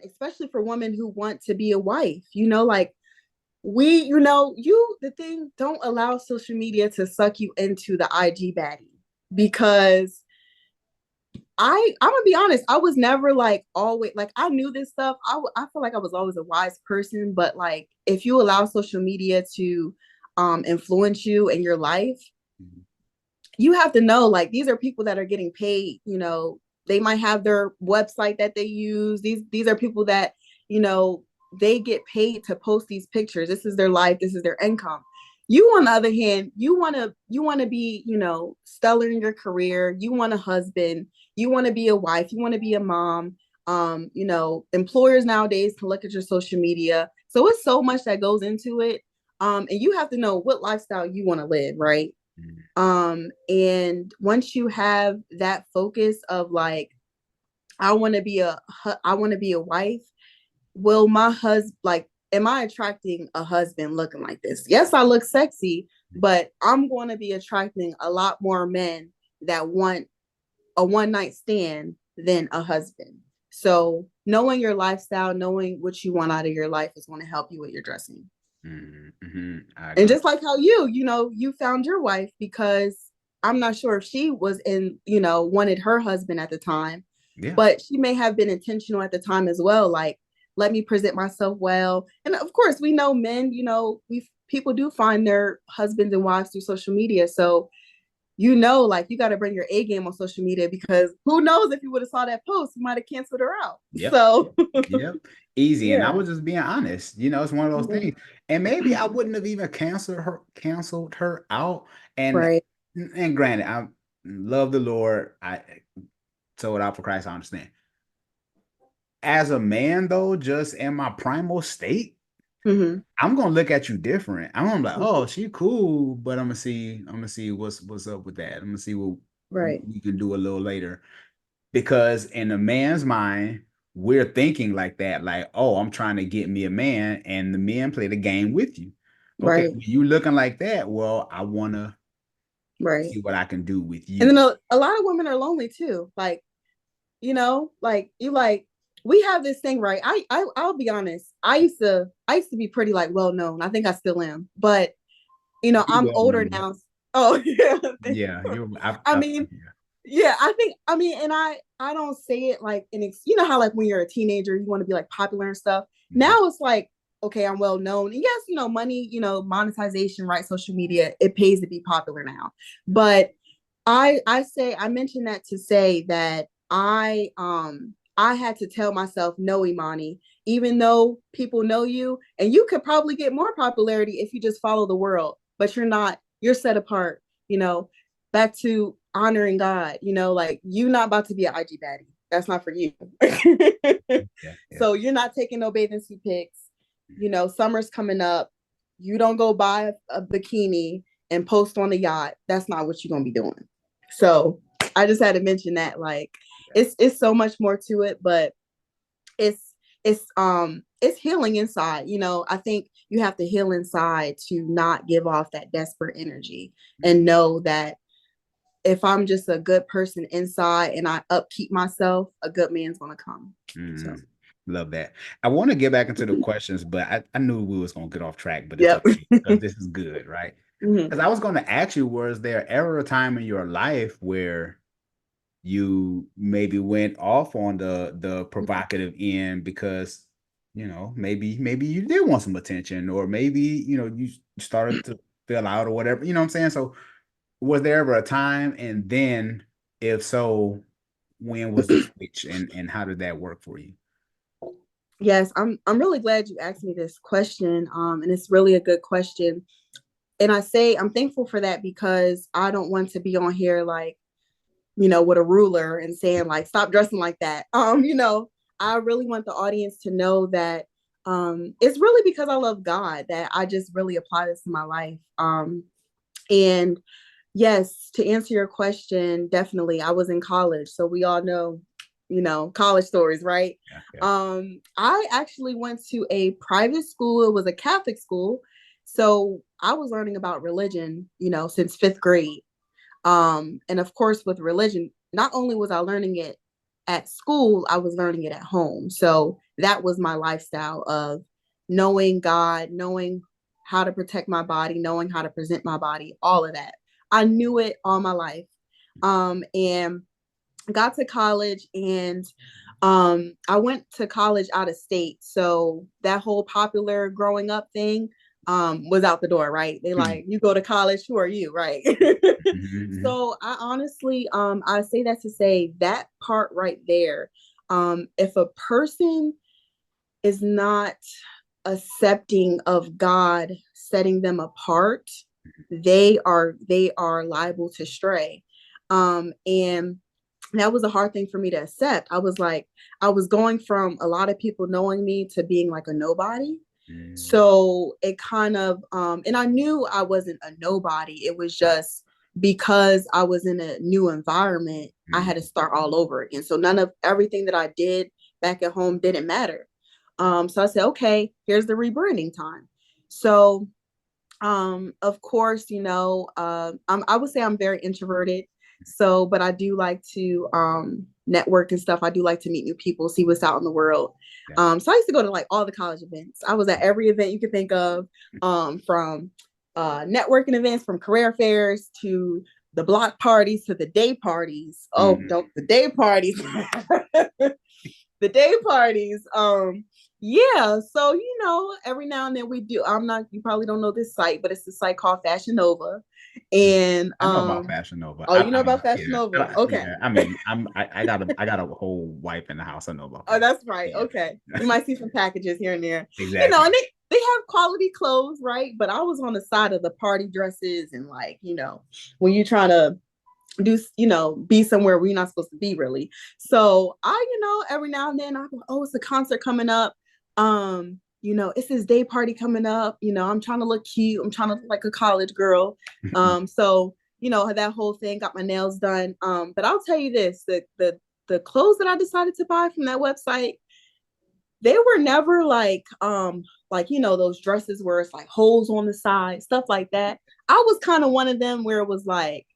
and especially for women who want to be a wife, like the thing, don't allow social media to suck you into the IG baddie, because I'm gonna be honest, I was never like always like I knew this stuff. I feel like I was always a wise person, but like if you allow social media to influence you in your life, Mhm. you have to know like these are people that are getting paid, they might have their website that they use. These are people that, you know, they get paid to post these pictures. This is their life, this is their income. You on the other hand, you want to be, stellar in your career, you want a husband, you want to be a wife, you want to be a mom. Employers nowadays can look at your social media. So it's so much that goes into it. And you have to know what lifestyle you want to live, right? Mhm. And once you have that focus of like, I want to be a wife. Will my husband like? Am I attracting a husband looking like this? Yes, I look sexy, but I'm going to be attracting a lot more men that want a one night stand than a husband. So knowing your lifestyle, knowing what you want out of your life is going to help you with your dressing. Mhm. Mhm. I And agree. just like how you found your wife because I'm not sure if she was wanted her husband at the time, Yeah. but she may have been intentional at the time as well. Like, let me present myself well. And of course, we know men, we people do find their husbands and wives through social media. So, like you got to bring your A game on social media because who knows if you would have saw that post, you might have canceled her out. Yep. So, Yep. Easy. And I yeah. was just being honest. It's one of those Mhm. things. And maybe I wouldn't have even canceled her out. And Right. and granted, I love the Lord. I sold out for Christ. I understand. As a man, though, just in my primal state, Hmm. I'm gonna look at you different. I'm gonna be like, oh, she cool, but I'm gonna see what's up with that. I'm gonna see what Right. we can do a little later. Because in a man's mind, we're thinking like that, like, oh, I'm trying to get me a man, and the men play the game with you. Okay, Right. when you looking like that, well, I wanna Right. see what I can do with And you. then a lot of women are lonely too. Like, like you like we have this thing, right? I'll be honest. I used to be pretty like well known. I think I still am. But You I'm well older known. now. Oh yeah. Yeah, you I mean, yeah. yeah, I mean, and I don't say it like you know how like when you're a teenager, you want to be like popular and stuff. Mhm. Now it's like, okay, I'm well known. And yes, money, monetization, right? Social media, it pays to be popular now. But I mentioned that to say that I had to tell myself no, Imani, even though people know you and you could probably get more popularity if you just follow the world, but you're not, you're set apart, back to honoring God, like you not about to be an IG baddie. That's not for you. Yeah, yeah. So you're not taking no bathing suit pics. Summer's coming up. You don't go buy a bikini and post on the yacht. That's not what you're gonna be doing. So I just had to mention that, like, it's so much more to it, but it's it's healing inside. I think you have to heal inside to not give off that desperate energy and know that if I'm just a good person inside and I upkeep myself, a good man's gonna come. So Mm, love that. I want to get back into the questions, but I knew we was gonna get off track, but it's yep. okay because this is good, right? Mhm. Because I was gonna ask you, was there ever a time in your life where you maybe went off on the provocative end because maybe you did want some attention, or maybe you started to fill out or whatever, you know what I'm saying? So was there ever a time, and then if so, when was the switch, and how did that work for you? Yes, I'm really glad you asked me this question. And it's really a good question. And I say I'm thankful for that because I don't want to be on here like, with a ruler and saying like, stop dressing like that. I really want the audience to know that it's really because I love God that I just really apply this to my life. And yes, to answer your question, definitely. I was in college, so we all know, college stories, right? Yeah, yeah. I actually went to a private school. It was a Catholic school. So I was learning about religion, since fifth grade. And of course, with religion, not only was I learning it at school, I was learning it at home. So that was my lifestyle of knowing God, knowing how to protect my body, knowing how to present my body, all of that. I knew it all my life. And got to college, and I went to college out of state. So that whole popular growing up thing was out the door, right? They like, you go to college, who are you, right? Mm-hmm. So I honestly, I say that to say that part right there. If a person is not accepting of God setting them apart, they are liable to stray. And that was a hard thing for me to accept. I was like, I was going from a lot of people knowing me to being like a nobody. Mm-hmm. So it kind of, and I knew I wasn't a nobody. It was just because I was in a new environment, I had to start all over again. So none of everything that I did back at home didn't matter. So I said, okay, here's the rebranding time. So of course, I would say I'm very introverted. So, but I do like to network and stuff. I do like to meet new people, see what's out in the world. Yeah. So I used to go to like all the college events. I was at every event you could think of, from networking events, from career fairs to the block parties to the day parties. Oh, Mm-hmm. don't the day parties. The day parties. Yeah, so every now and then we do. I'm not. You probably don't know this site, but it's a site called Fashion Nova, and I know about Fashion Nova. oh, you know I about mean, Fashion yeah, Nova? Okay. yeah. I mean, I got a whole wife in the house. I know about Oh, Fashion. that's right. Yeah, Okay, you might see some packages here and there, exactly. and they have quality clothes, right? But I was on the side of the party dresses, and like when you're trying to do be somewhere where you're not supposed to be really. So I every now and then I go, oh, it's a concert coming up, it's this day party coming up, I'm trying to look cute, I'm trying to look like a college girl. So that whole thing, got my nails done. But I'll tell you this, the clothes that I decided to buy from that website, they were never like those dresses where it's like holes on the side, stuff like that. I was kind of one of them where it was like,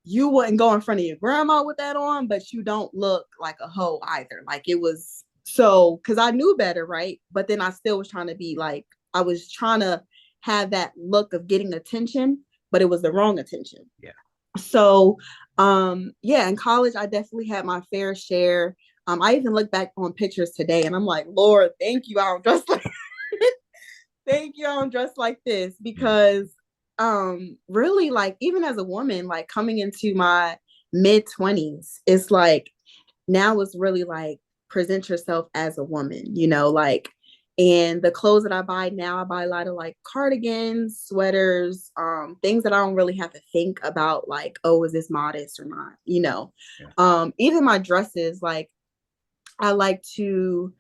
you wouldn't go in front of your grandma with that on, but you don't look like a hoe either. Like it was so, because I knew better, right? But then I still was trying to be like, I was trying to have that look of getting attention, but it was the wrong attention. Yeah. So, yeah, in college, I definitely had my fair share. I even look back on pictures today and I'm like, Lord, thank you. I don't dress like thank you. I don't dress like this Yeah. because really, like, even as a woman, like coming into my mid 20s, it's like now it's really like present yourself as a woman, like, and the clothes that I buy now, I buy a lot of like cardigans, sweaters, things that I don't really have to think about, like, oh, is this modest or not. Yeah. Even my dresses, like, I like to,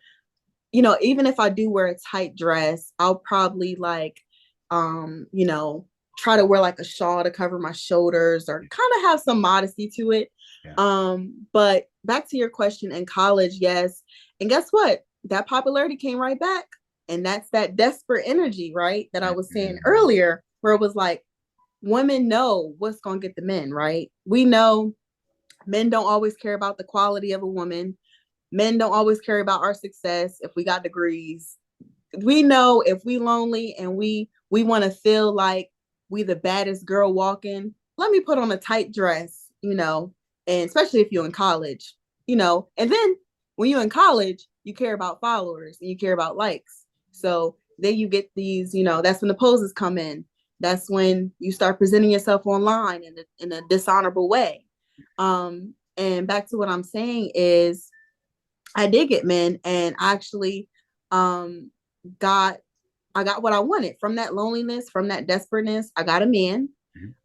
even if I do wear a tight dress, I'll probably like, try to wear like a shawl to cover my shoulders or kind of have some modesty to it. Yeah. But back to your question, in college, yes. And guess what? That popularity came right back. And that's that desperate energy, right? That I was saying Mm-hmm. earlier, where it was like, women know what's going to get the men, right? We know men don't always care about the quality of a woman. Men don't always care about our success if we got degrees. We know if we lonely and we want to feel like we the baddest girl walking, let me put on a tight dress, and especially if you're in college, and then when you're in college, you care about followers and you care about likes. So then you get these, that's when the poses come in. That's when you start presenting yourself online in a dishonorable way. And back to what I'm saying is, I did get men, and I actually um got I got what I wanted from that loneliness, from that desperateness. I got a man,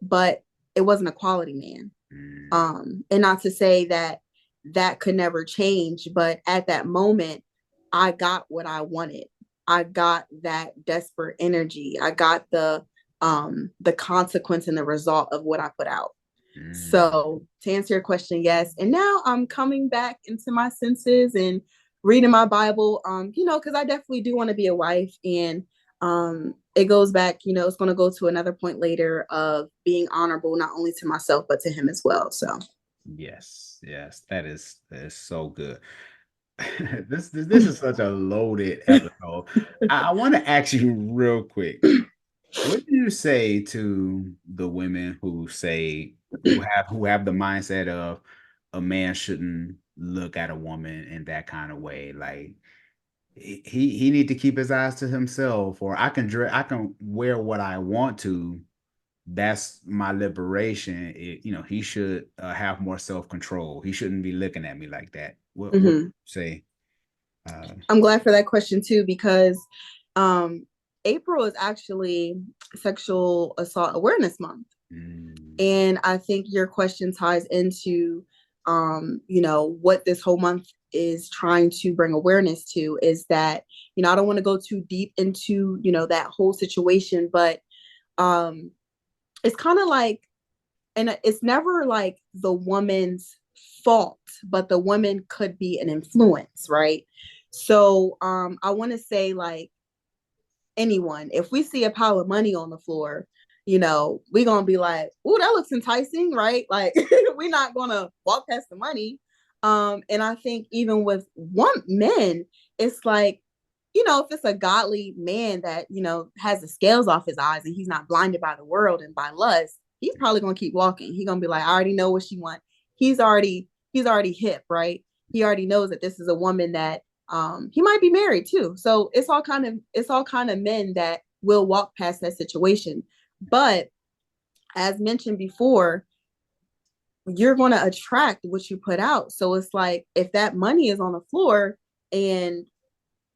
but it wasn't a quality man. Mm-hmm. And not to say that that could never change, but at that moment, I got what I wanted. I got that desperate energy. I got the consequence and the result of what I put out. Mm-hmm. So to answer your question, yes. And now I'm coming back into my senses and reading my Bible, because I definitely do want to be a wife. And it goes back, it's going to go to another point later of being honorable, not only to myself, but to him as well. So, Yes, yes, that is so good. This is such a loaded episode. I want to ask you real quick. What do you say to the women who say who have the mindset of a man shouldn't look at a woman in that kind of way? Like he need to keep his eyes to himself, or I can wear what I want to. That's my liberation. He should have more self control. He shouldn't be looking at me like that. What Hmm. say? Uh, I'm glad for that question too, because um, April is actually Sexual Assault Awareness Month. mm, And I think your question ties into, what this whole month is trying to bring awareness to is that, I don't want to go too deep into, that whole situation, but um, it's kind of like, and it's never like the woman's fault, but the woman could be an influence, right? So I want to say, like, anyone, if we see a pile of money on the floor, we're gonna be like, oh, that looks enticing, right? Like we're not gonna walk past the money. And I think even with one men, it's like, if it's a godly man that, has the scales off his eyes and he's not blinded by the world and by lust, he's probably gonna keep walking. He's gonna be like, I already know what she wants. He's already hip, right? He already knows that this is a woman that he might be married too. So it's all kind of men that will walk past that situation. But as mentioned before, you're going to attract what you put out. So it's like if that money is on the floor and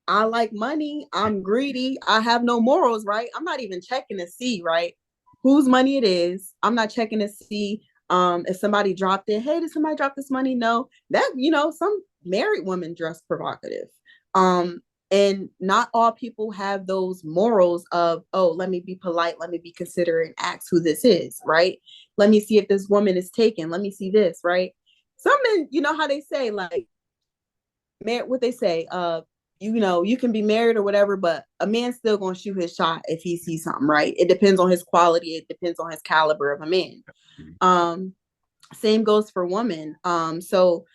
I like money, I'm greedy, I have no morals, right? I'm not even checking to see, right, whose money it is. I'm not checking to see if somebody dropped it. Hey, did somebody drop this money? No. That, some married women dress provocative. Um, and not all people have those morals of, oh, let me be polite, let me be considerate and ask who this is, right? Let me see if this woman is taken. Let me see this, right? Some men, how they say, like, what they say, you can be married or whatever, but a man's still gonna shoot his shot if he sees something, right? It depends on his quality, it depends on his caliber of a man. Um, Same goes for women. So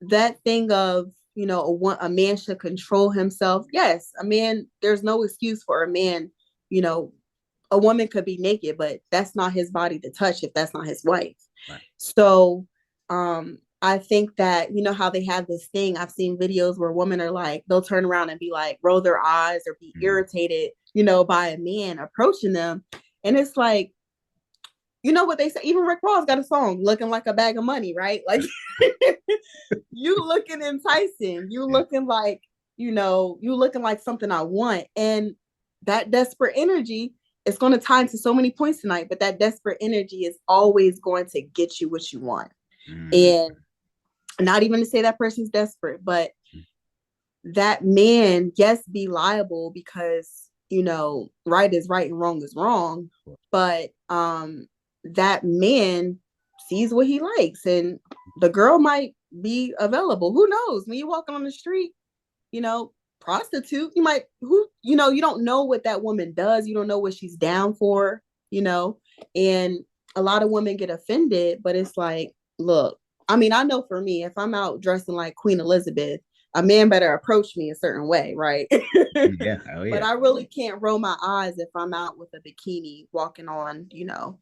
that thing of, a man should control himself. Yes, a man, there's no excuse for a man, you know, a woman could be naked, but that's not his body to touch if that's not his wife. right. So I think that, how they have this thing, I've seen videos where women are like, they'll turn around and be like, roll their eyes or be Mm, irritated, by a man approaching them. And it's like, what they say, even Rick Ross got a song, looking like a bag of money, right? Like you looking enticing, you yeah. looking like, you looking like something I want. And that desperate energy is going to tie into so many points tonight, but that desperate energy is always going to get you what you want. Mm, And not even to say that person's desperate, but that man, yes, be liable because, right is right and wrong is wrong. But that man sees what he likes and the girl might be available. Who knows? When you're walking on the street, you know, prostitute, you don't know what that woman does. You don't know what she's down for, you know, and a lot of women get offended, but it's like, look, I mean, I know for me, if I'm out dressing like Queen Elizabeth, a man better approach me a certain way, right? yeah. Oh But yeah. I really can't roll my eyes if I'm out with a bikini walking on,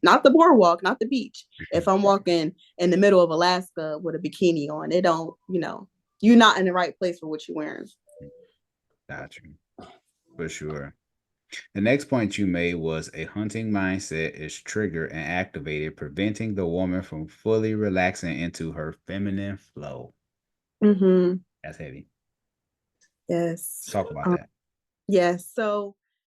not the boardwalk, not the beach. If I'm walking in the middle of Alaska with a bikini on, it don't, you're not in the right place for what you're wearing. Got you. For sure. The next point you made was a hunting mindset is triggered and activated, preventing the woman from fully relaxing into her feminine flow. Mm-hmm. That's heavy. Yes. Let's talk about that. Yes. So